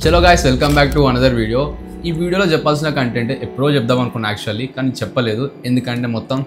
చలో guys welcome back to another video. ఈ వీడియోలో చెప్పాల్సిన కంటెంట్ ఎప్పుడో చెప్దాం అనుకున్నా యాక్చువల్లీ, కానీ చెప్పలేదు. ఎందుకంటే మొత్తం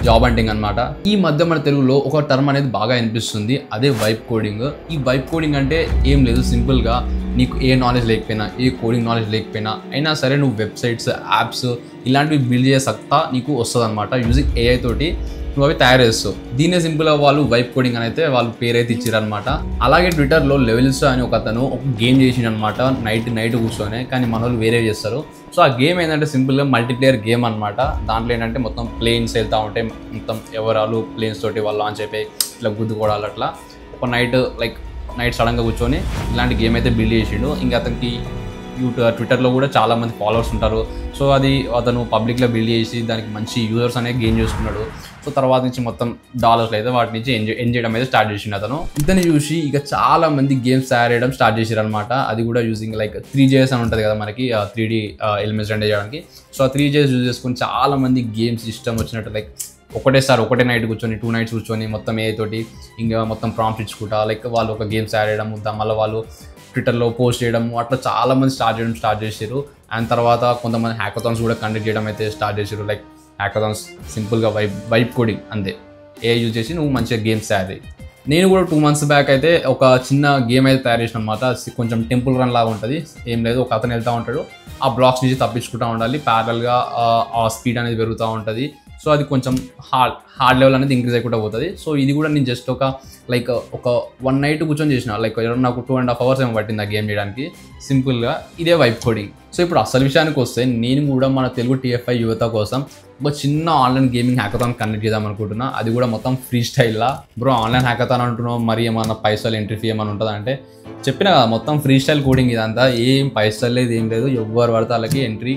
జాబ్ హంటింగ్ అనమాట. ఈ మధ్య మన తెలుగులో ఒక టర్మ్ అనేది బాగా అనిపిస్తుంది, అదే వైబ్ కోడింగ్. ఈ వైబ్ కోడింగ్ అంటే ఏం లేదు, సింపుల్గా నీకు ఏ నాలెడ్జ్ లేకపోయినా, ఏ కోడింగ్ నాలెడ్జ్ లేకపోయినా అయినా సరే నువ్వు వెబ్సైట్స్, యాప్స్ ఇలాంటివి బిల్డ్ చేసే సత్తా నీకు వస్తుంది అనమాట. యూజింగ్ ఏఐ తోటి నువ్వు అవి తయారు చేస్తావు. దీన్నే సింపుల్గా వాళ్ళు వైబ్ కోడింగ్ అని అయితే వాళ్ళు పేరైతే ఇచ్చారనమాట. అలాగే ట్విట్టర్లో లెవెల్స్ అని ఒక అతను ఒక గేమ్ చేసిండనమాట, నైట్ కూర్చొని. కానీ మన వాళ్ళు వేరే చేస్తారు. సో ఆ గేమ్ ఏంటంటే సింపుల్గా మల్టీప్లేయర్ గేమ్ అనమాట. దాంట్లో ఏంటంటే మొత్తం ప్లేన్స్ వెళ్తూ ఉంటాయి, మొత్తం ఎవరాలు ప్లేన్స్ తోటి వాళ్ళు లాంచ్ అయిపోయి ఇట్లా గుద్దుకోవడాలు. అట్లా ఒక నైట్ సడన్గా కూర్చొని ఇలాంటి గేమ్ అయితే బిల్డ్ చేసిండు. ఇంకా అతనికి ట్విట్టర్లో కూడా చాలామంది ఫాలోవర్స్ ఉంటారు. సో అది అతను పబ్లిక్లో బిల్డ్ చేసి దానికి మంచి యూజర్స్ అనేది గెయిన్ చేసుకున్నాడు. సో తర్వాత నుంచి మొత్తం డాలర్స్ అయితే వాటి నుంచి ఎంజాయ్ చేయడం అయితే స్టార్ట్ చేసిండు అతను. ఇతను చూసి ఇక చాలా మంది గేమ్స్ తయారు చేయడం స్టార్ట్ చేశారు అనమాట. అది కూడా యూజింగ్ లైక్ 3JS అని ఉంటుంది కదా మనకి, 3D ఎలిమెంట్స్ రెండే చేయడానికి. సో ఆ 3JS యూజ్ చేసుకుని చాలా మంది గేమ్స్ ఇష్టం వచ్చినట్టు లైక్ ఒకటే నైట్ కూర్చొని 2 nights కూర్చొని మొత్తం ఏ తోటి ఇంకా మొత్తం ప్రాంప్ట్ ఇచ్చుకుంటా లైక్ వాళ్ళు ఒక గేమ్స్ తయారు చేయడం, మళ్ళీ వాళ్ళు ట్విట్టర్లో పోస్ట్ చేయడం, అట్లా చాలామంది స్టార్ట్ చేశారు. అండ్ తర్వాత కొంతమంది హ్యాకథాన్స్ కూడా కండక్ట్ చేయడం అయితే స్టార్ట్ చేశారు. లైక్ హ్యాకథాన్స్ సింపుల్గా వైబ్ కోడింగ్ అంతే, ఏ యూజ్ చేసి నువ్వు మంచిగా గేమ్స్ తయారు చేయి. నేను కూడా 2 months బ్యాక్ అయితే ఒక చిన్న గేమ్ అయితే తయారు చేసిన అనమాట. కొంచెం టెంపుల్ రన్ లాగా ఉంటుంది, ఏం లేదు, ఒక అతను వెళ్తూ ఉంటాడు, ఆ బ్లాక్స్ నుంచి తప్పించుకుంటూ ఉండాలి. ప్యారల్గా ఆ స్పీడ్ అనేది పెరుగుతూ ఉంటుంది. సో అది కొంచెం హార్డ్ లెవెల్ అనేది ఇంక్రీజ్ అయిపోతూ పోతుంది. సో ఇది కూడా నేను జస్ట్ ఒక 1 night కూర్చొని చేసిన. లైక్ నాకు 2.5 hours ఏమో పట్టింది ఆ గేమ్ చేయడానికి. సింపుల్గా ఇదే వైబ్ కోడింగ్. సో ఇప్పుడు అసలు విషయానికి వస్తే నేను కూడా మన తెలుగు TFI యువత కోసం ఒక చిన్న ఆన్లైన్ గేమింగ్ హ్యాకథాన్ కండక్ట్ చేద్దాం అనుకుంటున్నా. అది కూడా మొత్తం ఫ్రీ స్టైల్లా. బ్రో ఆన్లైన్ హ్యాకథాన్ అంటున్నావు, మరి ఏమన్నా పైసలు ఎంట్రీ ఫీ ఏమైనా ఉంటుందా అంటే చెప్పిన కదా మొత్తం ఫ్రీ స్టైల్ కోడింగ్. ఇదంతా ఏం పైసలు లేదు, ఏం లేదు, ఎవరు పడితే వాళ్ళకి ఎంట్రీ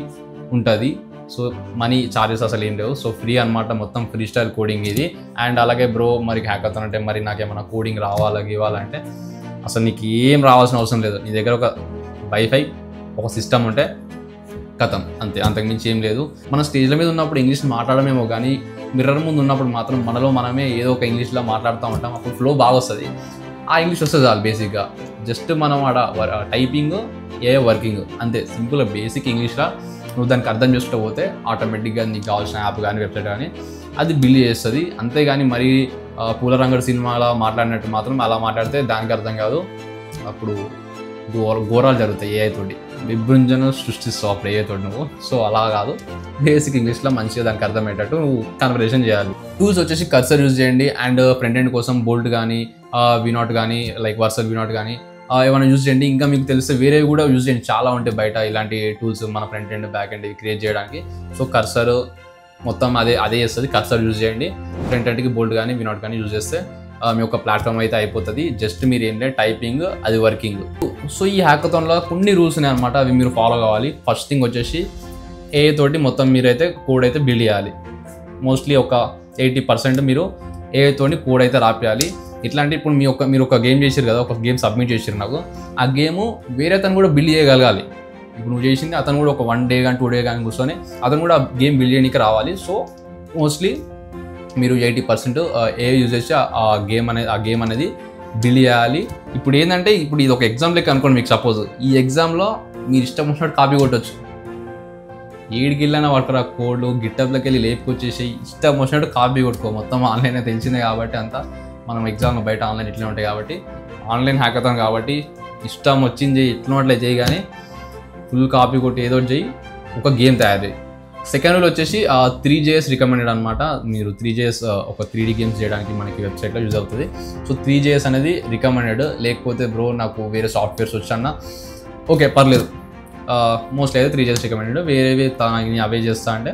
ఉంటుంది. సో మనీ ఛార్జెస్ అసలు ఏం లేవు. సో ఫ్రీ అనమాట, మొత్తం ఫ్రీ స్టైల్ కోడింగ్ ఇది. అండ్ అలాగే బ్రో మరి హ్యాకథాన్ అంటే మరి నాకేమైనా కోడింగ్ ఇవ్వాలంటే అసలు నీకు ఏం రావాల్సిన అవసరం లేదు. నీ దగ్గర ఒక వైఫై, ఒక సిస్టమ్ ఉంటే కథం, అంతే, అంతకుమించి ఏం లేదు. మన స్టేజ్ల మీద ఉన్నప్పుడు ఇంగ్లీష్ మాట్లాడమేమో, కానీ మిర్రర్ ముందు ఉన్నప్పుడు మాత్రం మనలో మనమే ఏదో ఒక ఇంగ్లీష్లో మాట్లాడుతూ ఉంటాం. అప్పుడు ఫ్లో బాగా వస్తుంది. ఆ ఇంగ్లీష్ వస్తుంది చాలు. బేసిక్గా జస్ట్ మనం టైపింగ్, వర్కింగ్ అంతే, సింపుల్గా బేసిక్ ఇంగ్లీష్లో నువ్వు దానికి అర్థం చేసుకుంటూ పోతే ఆటోమేటిక్గా నీకు కావాల్సిన యాప్ కానీ వెబ్సైట్ కానీ అది బిల్డ్ చేస్తుంది. అంతేగాని మరి పూలరంగడు సినిమాలో మాట్లాడినట్టు మాత్రం అలా మాట్లాడితే దానికి అర్థం కాదు. అప్పుడు ఘోరాలు జరుగుతాయి. ఏఐ తోటి విభృంజన సృష్టిస్తావు అప్పుడు ఏఐ తోటి నువ్వు. సో అలా కాదు, బేసిక్ ఇంగ్లీష్లో మంచిగా దానికి అర్థమయ్యేటట్టు నువ్వు కన్వర్సేషన్ చేయాలి. టూల్స్ వచ్చేసి కర్సర్ యూజ్ చేయండి. అండ్ ఫ్రంట్ ఎండ్ కోసం బోల్ట్ కానీ V0 కానీ లైక్ వర్సల్ V0 కానీ ఏమైనా యూజ్ చేయండి. ఇంకా మీకు తెలిస్తే వేరేవి కూడా యూజ్ చేయండి, చాలా ఉంటాయి బయట ఇలాంటి టూల్స్ మన front end back end create చేయడానికి. సో కర్సర్ మొత్తం అదే చేస్తుంది. కర్సర్ యూజ్ చేయండి. ఫ్రంట్ ఎండ్కి బోల్ట్ కానీ V0 కానీ యూజ్ చేస్తే మీ యొక్క ప్లాట్ఫామ్ అయితే అయిపోతుంది. జస్ట్ మీరు ఏం లేదు, టైపింగ్, అది వర్కింగ్. సో ఈ హ్యాకథాన్లో కొన్ని రూల్స్ ఉన్నాయి అనమాట, అవి మీరు ఫాలో కావాలి. ఫస్ట్ థింగ్ వచ్చేసి ఏఐ తోటి మొత్తం మీరైతే కోడ్ అయితే బిల్డ్ చేయాలి. మోస్ట్లీ ఒక 80% మీరు ఏఐ తోటి కోడ్ అయితే రాపియాలి. ఇట్లాంటి ఇప్పుడు మీరు ఒక గేమ్ చేసారు కదా, ఒక గేమ్ సబ్మిట్ చేసారు నాకు, ఆ గేమ్ వేరే అతను కూడా బిల్డ్ చేయగలగాలి. ఇప్పుడు నువ్వు చేసింది అతను కూడా ఒక 1 day కానీ 2 days కానీ కూర్చొని అతను కూడా గేమ్ బిల్డ్ చేయడానికి రావాలి. సో మోస్ట్లీ మీరు 80% ఏ యూజ్ చేసి ఆ గేమ్ అనేది బిల్డ్ చేయాలి. ఇప్పుడు ఏంటంటే ఇప్పుడు ఇది ఒక ఎగ్జామ్ లెక్క అనుకోండి. మీకు సపోజ్ ఈ ఎగ్జామ్లో మీరు ఇష్టం వచ్చినట్టు కాపీ కొట్టచ్చు. ఏడికెళ్ళినా పట్టుకురా కోడ్, గిట్టబ్లోకి వెళ్ళి లేపుకొచ్చేసి ఇష్టం వచ్చినట్టు కాపీ కొట్టుకో. మొత్తం ఆన్లైన్ తెలిసిందే కాబట్టి అంతా మనం ఎగ్జామ్ బయట ఆన్లైన్ ఇట్లా ఉంటాయి కాబట్టి ఆన్లైన్ హ్యాకథాన్ కాబట్టి ఇష్టం వచ్చింది చేయి, ఇట్లా చేయి, కానీ ఫుల్ కాపీ కొట్టి ఏదో చేయి, ఒక గేమ్ తయారు చేయి. సెకండ్ రూల్ వచ్చేసి 3JS రికమెండెడ్ అనమాట. మీరు 3JS ఒక 3D గేమ్స్ చేయడానికి మనకి వెబ్సైట్లో యూజ్ అవుతుంది. సో 3JS అనేది రికమెండెడ్. లేకపోతే బ్రో నాకు వేరే సాఫ్ట్వేర్స్ వచ్చానా ఓకే పర్లేదు, మోస్ట్లీ అయితే 3JS రికమెండెడ్. వేరేవి అవే చేస్తా అంటే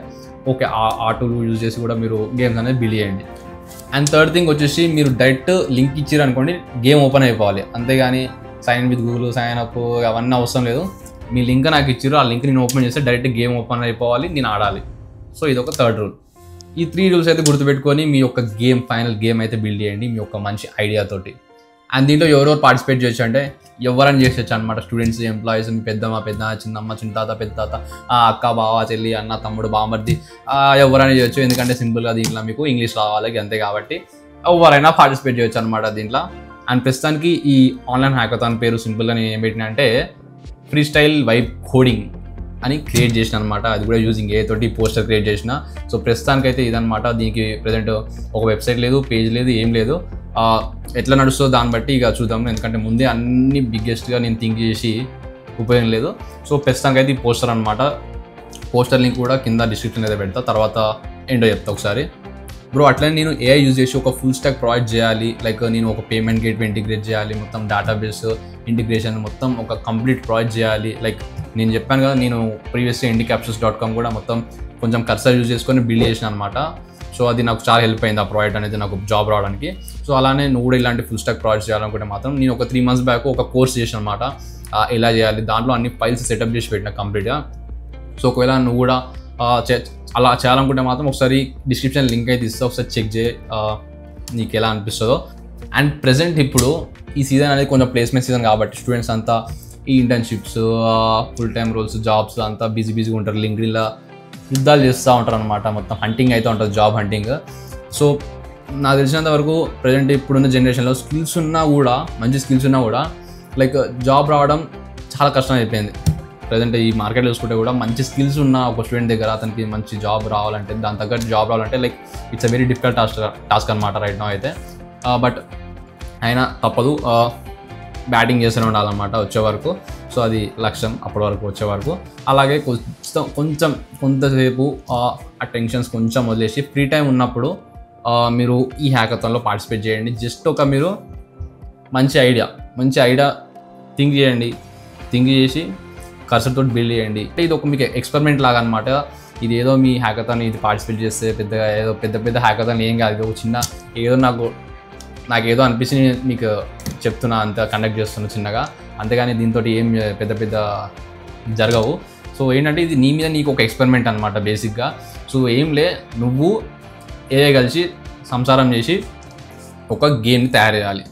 ఓకే, ఆ టూల్ యూజ్ చేసి కూడా మీరు గేమ్స్ అనేది బిల్డ్ చేయండి. అండ్ థర్డ్ థింగ్ వచ్చేసి మీరు డైరెక్ట్ లింక్ ఇచ్చారు అనుకోండి, గేమ్ ఓపెన్ అయిపోవాలి. అంతేగాని sign with Google, sign up అవన్నీ అవసరం లేదు. మీ లింక్ నాకు ఇచ్చారు, ఆ లింక్ నేను ఓపెన్ చేస్తే డైరెక్ట్ గేమ్ ఓపెన్ అయిపోవాలి, నేను ఆడాలి. సో ఇది ఒక థర్డ్ రూల్. ఈ 3 రూల్స్ అయితే గుర్తుపెట్టుకొని మీ యొక్క ఫైనల్ గేమ్ అయితే బిల్డ్ చేయండి మీ యొక్క మంచి ఐడియాతోటి. అండ్ దీంట్లో ఎవరెవరు పార్టిసిపేట్ చేయొచ్చు అంటే ఎవరైనా చేసేయచ్చు అనమాట. స్టూడెంట్స్, ఎంప్లాయీస్, మీ పెద్దమ్మ, చిన్నమ్మ, చిన్న తాత, పెద్ద తాత, అక్క, బావ, చెల్లి, అన్న, తమ్ముడు, బామర్ది, ఎవరైనా చేయొచ్చు. ఎందుకంటే సింపుల్గా దీంట్లో మీకు ఇంగ్లీష్ రావాలి అంతే కాబట్టి ఎవరైనా పార్టిసిపేట్ చేయొచ్చు అనమాట దీంట్లో. అండ్ ప్రస్తుతానికి ఈ ఆన్లైన్ హ్యాకథాన్ పేరు సింపుల్గా నేను ఏం పెట్టినా అంటే ఫ్రీ స్టైల్ వైబ్ కోడింగ్ అని క్రియేట్ చేసిన అనమాట. అది కూడా యూజింగ్ ఏ తోటి పోస్టర్ క్రియేట్ చేసిన. సో ప్రస్తుతానికైతే ఇదనమాట. దీనికి ప్రజెంట్ ఒక వెబ్సైట్ లేదు, పేజ్ లేదు, ఏం లేదు. ఎట్లా నడుస్తుందో దాన్ని బట్టి ఇక చూద్దాం. ఎందుకంటే ముందే అన్ని బిగ్గెస్ట్గా నేను థింక్ చేసి ఉపయోగం లేదు. సో ప్రస్తుతానికైతే ఈ పోస్టర్ అనమాట. పోస్టర్ లింక్ కూడా కింద డిస్క్రిప్షన్ అయితే పెడతా, తర్వాత ఏంటో చెప్తా ఒకసారి. బ్రో అట్లనే నేను ఏఐ యూజ్ చేసి ఒక ఫుల్ స్టాక్ ప్రొవైడ్ చేయాలి. లైక్ నేను ఒక పేమెంట్ గేట్వే ఇంటిగ్రేట్ చేయాలి, మొత్తం డేటాబేస్ ఇంటిగ్రేషన్ మొత్తం ఒక కంప్లీట్ ప్రొవైడ్ చేయాలి. లైక్ నేను చెప్పాను కదా, నేను ప్రీవియస్గా indicapsules.com కూడా మొత్తం కొంచెం కర్సర్ యూజ్ చేసుకొని బిల్డ్ చేసిన అనమాట. సో అది నాకు చాలా హెల్ప్ అయింది ఆ ప్రాజెక్ట్ అనేది నాకు జాబ్ రావడానికి. సో అలానే నువ్వు కూడా ఇలాంటి ఫుల్ స్టాక్ ప్రాజెక్ట్ చేయాలనుకుంటే మాత్రం నేను ఒక 3 months బ్యాక్ ఒక కోర్స్ చేసిన అనమాట. ఎలా చేయాలి, దాంట్లో అన్ని ఫైల్స్ సెటప్ చేసి పెట్టిన కంప్లీట్గా. సో ఒకవేళ నువ్వు కూడా అలా చేయాలనుకుంటే మాత్రం ఒకసారి డిస్క్రిప్షన్ లింక్ అయితే ఇస్తా, ఒకసారి చెక్ చేయి నీకు ఎలా అనిపిస్తుందో. అండ్ ప్రజెంట్ ఇప్పుడు ఈ సీజన్ అనేది కొంచెం ప్లేస్మెంట్ సీజన్ కాబట్టి స్టూడెంట్స్ అంతా ఈ internships, full time roles, jobs అంతా బిజీగా ఉంటారు. లింక్డ్ఇన్లో యుద్ధాలు చేస్తూ ఉంటారు అనమాట. మొత్తం హంటింగ్ అయితే ఉంటుంది, జాబ్ హంటింగ్. సో నాకు తెలిసినంత వరకు ప్రజెంట్ ఇప్పుడున్న జనరేషన్లో స్కిల్స్ ఉన్నా కూడా, మంచి స్కిల్స్ ఉన్నా కూడా లైక్ జాబ్ రావడం చాలా కష్టం అయిపోయింది. ప్రజెంట్ ఈ మార్కెట్లో చూసుకుంటే కూడా మంచి స్కిల్స్ ఉన్న ఒక స్టూడెంట్ దగ్గర అతనికి మంచి జాబ్ రావాలంటే, దాని తగ్గట్టు జాబ్ రావాలంటే like it's a very difficult task అనమాట రైట్ నౌ అయితే. బట్ అయినా తప్పదు, బ్యాటింగ్ చేస్తూనే ఉండాలన్నమాట వచ్చే వరకు. సో అది లక్ష్యం, అప్పటి వరకు వచ్చే వరకు. అలాగే కొంతసేపు ఆ టెన్షన్స్ కొంచెం వదిలేసి ఫ్రీ టైం ఉన్నప్పుడు మీరు ఈ హ్యాకథాన్లో పార్టిసిపేట్ చేయండి. జస్ట్ ఒక మీరు మంచి ఐడియా థింక్ చేసి కర్సర్ తోటి బిల్డ్ చేయండి. ఇది ఒక మీకు ఎక్స్పెరిమెంట్ లాగా అనమాట. ఇది ఏదో మీ హ్యాకథాన్ ఇది పార్టిసిపేట్ చేస్తే పెద్ద హ్యాకథాన్ ఏం కాదు. ఒక చిన్న ఏదో నాకు ఏదో అనిపించి మీకు చెప్తున్నా, అంత కండక్ట్ చేస్తున్నా చిన్నగా, అంతేగాని దీంతో ఏం పెద్ద జరగవు. సో ఏంటంటే ఇది నీ మీద నీకు ఒక ఎక్స్పెరిమెంట్ అనమాట బేసిక్గా. సో ఏంలే, నువ్వు ఏఐ కలిసి సంసారం చేసి ఒక గేమ్ని తయారు చేయాలి.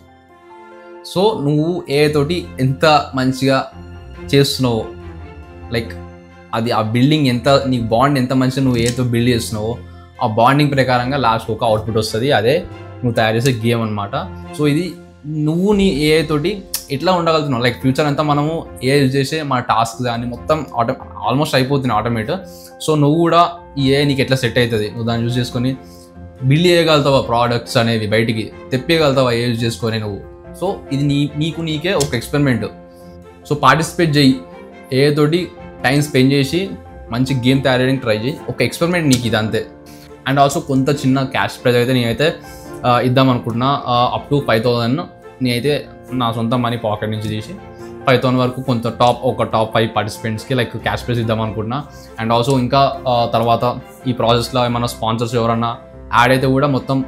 సో నువ్వు ఏఐ తోటి ఎంత మంచిగా చేస్తున్నావో, లైక్ అది ఆ బిల్డింగ్ ఎంత, నీ బాండ్ ఎంత మంచిగా నువ్వు ఏతో బిల్డ్ చేస్తున్నావో ఆ బాండింగ్ ప్రకారంగా లాస్ట్ ఒక అవుట్పుట్ వస్తుంది. అదే నువ్వు తయారు చేసే గేమ్ అనమాట. సో ఇది నువ్వు నీ ఏఐ తోటి ఎట్లా ఉండగలుగుతున్నావు, లైక్ ఫ్యూచర్ అంతా మనము ఏఐ యూజ్ చేసే మన టాస్క్ కానీ మొత్తం ఆల్మోస్ట్ అయిపోతుంది ఆటోమేట్. సో నువ్వు కూడా ఈ ఏఐ నీకు ఎట్లా సెట్ అవుతుంది, నువ్వు దాన్ని యూజ్ చేసుకొని బిల్డ్ చేయగలుగుతావా, ప్రోడక్ట్స్ అనేవి బయటికి తెప్పగలుగుతావా ఏఐ యూజ్ చేసుకొని నువ్వు. సో ఇది నీకే ఒక ఎక్స్పెరిమెంట్. సో పార్టిసిపేట్ చేయి, ఏఐ తోటి టైం స్పెండ్ చేసి మంచి గేమ్ తయారు చేయడానికి ట్రై చేయి. ఒక ఎక్స్పెరిమెంట్ నీకు ఇది అంతే. అండ్ ఆల్సో కొంత చిన్న క్యాష్ ప్రైజ్ అయితే నేనైతే ఇద్దాం అనుకుంటున్నా. అప్ టు 5,000 నేనైతే నా సొంత మనీ పాకెట్ నుంచి తీసి 5,000 వరకు కొంత ఒక టాప్ 5 పార్టిసిపెంట్స్కి లైక్ క్యాష్ ప్రైజ్ ఇద్దాం అనుకుంటున్నా. అండ్ ఆల్సో ఇంకా తర్వాత ఈ ప్రాసెస్లో ఏమైనా స్పాన్సర్స్ ఎవరన్నా యాడ్ అయితే కూడా మొత్తం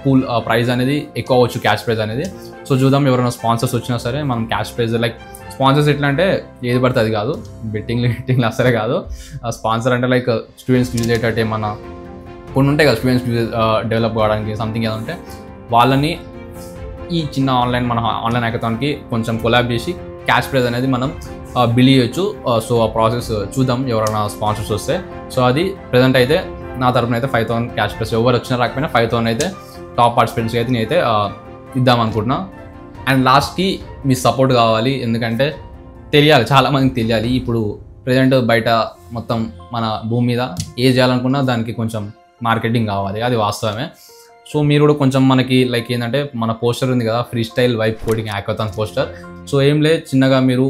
పూల్ ప్రైజ్ అనేది ఎక్కువ అవ్వచ్చు, క్యాష్ ప్రైజ్ అనేది. సో చూద్దాం, ఎవరైనా స్పాన్సర్స్ వచ్చినా సరే మనం క్యాష్ ప్రైజ్ లైక్ స్పాన్సర్స్ ఎట్లా అంటే ఏది పడితే అది కాదు, బెట్టింగ్లు అసలే కాదు. స్పాన్సర్ అంటే లైక్ స్టూడెంట్స్ యూజ్ అయ్యేటట్టు ఏమన్నా కొన్ని ఉంటాయి కదా, స్టూడెంట్స్ డెవలప్ కావడానికి సంథింగ్ ఏదో ఉంటే వాళ్ళని ఈ చిన్న ఆన్లైన్ హ్యాకథాన్కి కొంచెం కొలాబ్ చేసి క్యాష్ ప్రైజ్ అనేది మనం బిల్ చేయొచ్చు. సో ఆ ప్రాసెస్ చూద్దాం ఎవరైనా స్పాన్సర్స్ వస్తే. సో అది ప్రజెంట్ అయితే నా తరఫున అయితే 5,000 క్యాష్ ప్రైజ్, ఎవరు వచ్చినా రాకపోయినా 5,000 అయితే టాప్ పార్టిసిపెంట్స్కి అయితే నేనైతే ఇద్దాం అనుకుంటున్నా. అండ్ లాస్ట్కి మీ సపోర్ట్ కావాలి, ఎందుకంటే తెలియాలి, చాలామందికి తెలియాలి. ఇప్పుడు ప్రజెంట్ బయట మొత్తం మన భూమి మీద ఏ చేయాలనుకున్నా దానికి కొంచెం మార్కెటింగ్ కావాలి, అది వాస్తవమే. సో మీరు కూడా కొంచెం మనకి లైక్ ఏంటంటే మన పోస్టర్ ఉంది కదా, free style vibe coding hackathon poster. So ఏం లేదు, చిన్నగా మీరు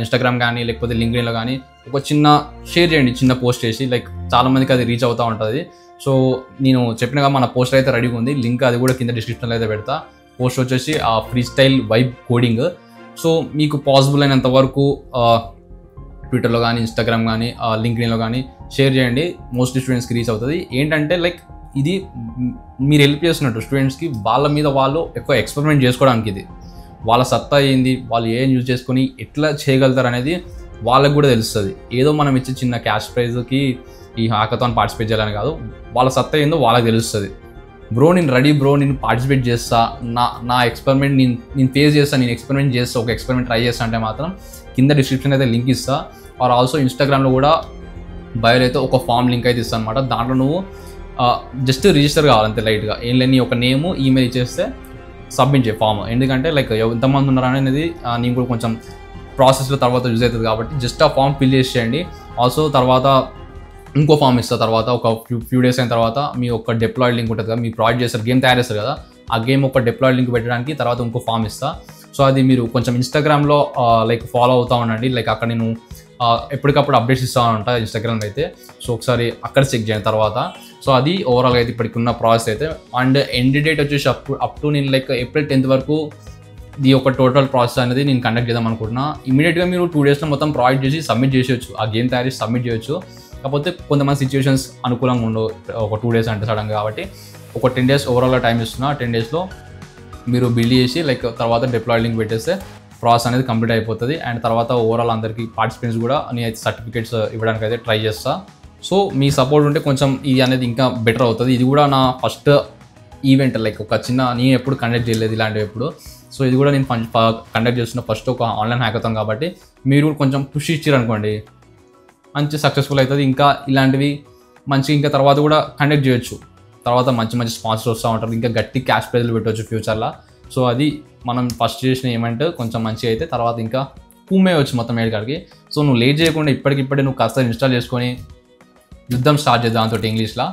ఇన్స్టాగ్రామ్ కానీ లేకపోతే లింక్డ్ఇన్లో కానీ ఒక చిన్న షేర్ చేయండి, చిన్న పోస్ట్ చేసి, లైక్ చాలామందికి అది రీచ్ అవుతూ ఉంటుంది. సో నేను చెప్పినగా మన పోస్టర్ అయితే రెడీగా ఉంది, లింక్ అది కూడా కింద డిస్క్రిప్షన్లో అయితే పెడతా. పోస్ట్ వచ్చేసి ఆ free style vibe coding. So మీకు పాసిబుల్ అయినంత వరకు ట్విట్టర్లో కానీ ఇన్స్టాగ్రామ్ కానీ లింక్డ్ఇన్లో కానీ షేర్ చేయండి, మోస్ట్లీ స్టూడెంట్స్కి రీచ్ అవుతుంది. ఏంటంటే లైక్ ఇది మీరు హెల్ప్ చేస్తున్నట్టు స్టూడెంట్స్కి, వాళ్ళ మీద వాళ్ళు ఎక్కువ ఎక్స్పెరిమెంట్ చేసుకోవడానికి, ఇది వాళ్ళ సత్తా ఏంది, వాళ్ళు ఏం యూజ్ చేసుకొని ఎట్లా చేయగలుగుతారు అనేది వాళ్ళకి కూడా తెలుస్తుంది. ఏదో మనం ఇచ్చే చిన్న క్యాష్ ప్రైజ్కి ఈ హ్యాకథాన్ పార్టిసిపేట్ చేయాలని కాదు, వాళ్ళ సత్తా ఏందో వాళ్ళకి తెలుస్తుంది. బ్రో నేను రెడీ బ్రో, నేను పార్టిసిపేట్ చేస్తా, నా ఎక్స్పెరిమెంట్ నేను ఫేస్ చేస్తాను, నేను ఎక్స్పెరిమెంట్ చేస్తా, ఒక ఎక్స్పెరిమెంట్ ట్రై చేస్తా అంటే మాత్రం కింద డిస్క్రిప్షన్ అయితే లింక్ ఇస్తా. ఆర్ ఆల్సో ఇన్స్టాగ్రామ్లో కూడా బయోలో అయితే ఒక ఫామ్ లింక్ అయితే ఇస్తాను అనమాట. దాంట్లో నువ్వు జస్ట్ రిజిస్టర్ కావాలంతే లైట్గా, ఏం లేని ఒక నేము ఈమెయిల్ ఇచ్చేస్తే సబ్మిట్ చేయి ఫామ్. ఎందుకంటే లైక్ ఎంతమంది ఉన్నారు అనేది నేను కూడా కొంచెం ప్రాసెస్లో తర్వాత యూజ్ అవుతుంది కాబట్టి జస్ట్ ఆ ఫామ్ ఫిల్ చేసేయండి. ఆల్సో తర్వాత ఇంకో ఫామ్ ఇస్తా. తర్వాత ఒక ఫ్యూ డేస్ అయిన తర్వాత మీ ఒక డిప్లాయిడ్ లింక్ ఉంటుంది కదా, మీ ప్రాజెక్ట్ చేస్తారు, గేమ్ తయారు చేస్తారు కదా, ఆ గేమ్ ఒక డిప్లాయిడ్ లింక్ పెట్టడానికి తర్వాత ఇంకో ఫామ్ ఇస్తా. సో అది మీరు కొంచెం ఇన్స్టాగ్రామ్లో లైక్ ఫాలో అవుతూ ఉండండి. లైక్ అక్కడ నేను ఎప్పటికప్పుడు అప్డేట్స్ ఇస్తూ ఉంటా ఇన్స్టాగ్రామ్ అయితే. సో ఒకసారి అక్కడ చెక్ చేయండి తర్వాత. సో అది ఓవరాల్గా అయితే ఇప్పటికి ఉన్న ప్రాసెస్ అయితే. అండ్ ఎండ్ డేట్ వచ్చేసి అప్ టు నేను లైక్ April 10th వరకు ఈ ఒక టోటల్ ప్రాసెస్ అనేది నేను కండక్ట్ చేద్దాం అనుకుంటున్నా. ఇమీడియట్గా మీరు 2 daysలో మొత్తం ప్రాజెక్ట్ చేసి సబ్మిట్ చేసేయచ్చు, ఆ గేమ్ తయారు చేసి సబ్మిట్ చేయొచ్చు. కాకపోతే కొంతమంది సిచ్యువేషన్స్ అనుకూలంగా ఉండవు ఒక 2 days అంటే సడన్గా, కాబట్టి ఒక 10 days ఓవరాల్గా టైం ఇస్తున్నా. 10 daysలో మీరు బిల్డ్ చేసి లైక్ తర్వాత డిప్లాయిడ్ లింక్ పెట్టేస్తే ప్రాసెస్ అనేది కంప్లీట్ అయిపోతుంది. అండ్ తర్వాత ఓవరాల్ అందరికీ పార్టిసిపెంట్స్ కూడా నేనైతే సర్టిఫికేట్స్ ఇవ్వడానికి అయితే ట్రై చేస్తా. సో మీ సపోర్ట్ ఉంటే కొంచెం ఇది అనేది ఇంకా బెటర్ అవుతుంది. ఇది కూడా నా ఫస్ట్ ఈవెంట్, లైక్ ఒక చిన్న, నేను ఎప్పుడు కండక్ట్ చేయలేదు ఇలాంటివి ఎప్పుడు. సో ఇది కూడా నేను కండక్ట్ చేస్తున్న ఫస్ట్ ఒక ఆన్లైన్ హ్యాకథాన్ కాబట్టి మీరు కూడా కొంచెం పుష్ ఇచ్చారనుకోండి మంచి సక్సెస్ఫుల్ అవుతుంది. ఇంకా ఇలాంటివి మంచి ఇంకా తర్వాత కూడా కండక్ట్ చేయొచ్చు. తర్వాత మంచి మంచి స్పాన్సర్స్ వస్తూ ఉంటారు, ఇంకా గట్టి క్యాష్ ప్రైజ్లు పెట్టవచ్చు ఫ్యూచర్లో. సో అది మనం ఫస్ట్ చేసిన ఈవెంట్ కొంచెం మంచిగా అయితే తర్వాత ఇంకా కుమ్మేయవచ్చు మొత్తం ఏడికాడికి. సో నువ్వు లేట్ చేయకుండా ఇప్పటికిప్పుడే నువ్వు కాస్త ఇన్స్టాల్ చేసుకొని యుద్ధం స్టార్ట్ చేద్దాం దాంతో ఇంగ్లీష్లో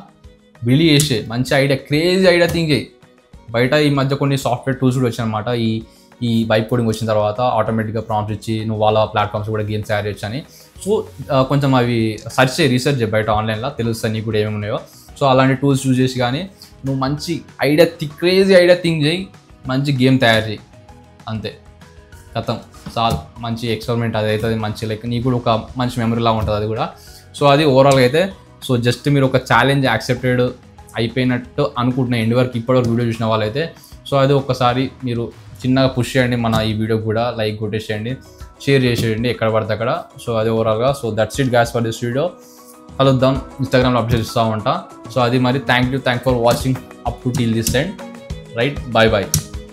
బిలీవ్ చేసే మంచి ఐడియా, క్రేజీ ఐడియా థింక్ చేయి. బయట ఈ మధ్య కొన్ని సాఫ్ట్వేర్ టూల్స్ కూడా వచ్చాయన్నమాట. ఈ వైప్ కోడింగ్ వచ్చిన తర్వాత ఆటోమేటిక్గా ప్రాంప్ట్స్ ఇచ్చి నువ్వు వాళ్ళ ప్లాట్ఫామ్స్ కూడా గేమ్స్ తయారు చేయొచ్చు అని. సో కొంచెం అవి సెర్చ్ చేయి, రీసెర్చ్ చేయి బయట ఆన్లైన్లో, తెలుస్తాయి నీకు కూడా ఏమేమి ఉన్నాయో. సో అలాంటి టూల్స్ యూజ్ చేసి కానీ నువ్వు మంచి ఐడియా క్రేజీ ఐడియా థింక్ చేయి, మంచి గేమ్ తయారు చేయి, అంతే కథం చాలు. మంచి ఎక్స్పెరిమెంట్ అది అవుతుంది, మంచి లైక్ నీకు కూడా ఒక మంచి మెమరీలా ఉంటుంది అది కూడా. సో అది ఓవరాల్గా అయితే. సో జస్ట్ మీరు ఒక ఛాలెంజ్ యాక్సెప్టెడ్ అయిపోయినట్టు అనుకుంటున్నా ఎండ్ వరకు ఇప్పటివరకు వీడియో చూసిన వాళ్ళైతే. సో అది ఒక్కసారి మీరు చిన్నగా పుష్ చేయండి, మన ఈ వీడియోకి కూడా లైక్ కొట్టేసేయండి, షేర్ చేసేయండి ఎక్కడ పడితే అక్కడ. సో అది ఓవరాల్గా. So that's it guys for this video. కలుద్దాం, ఇన్స్టాగ్రామ్లో అప్డేట్ ఇస్తూ ఉంటా. సో అది మరి thank for watching up to till this end. Right, bye bye.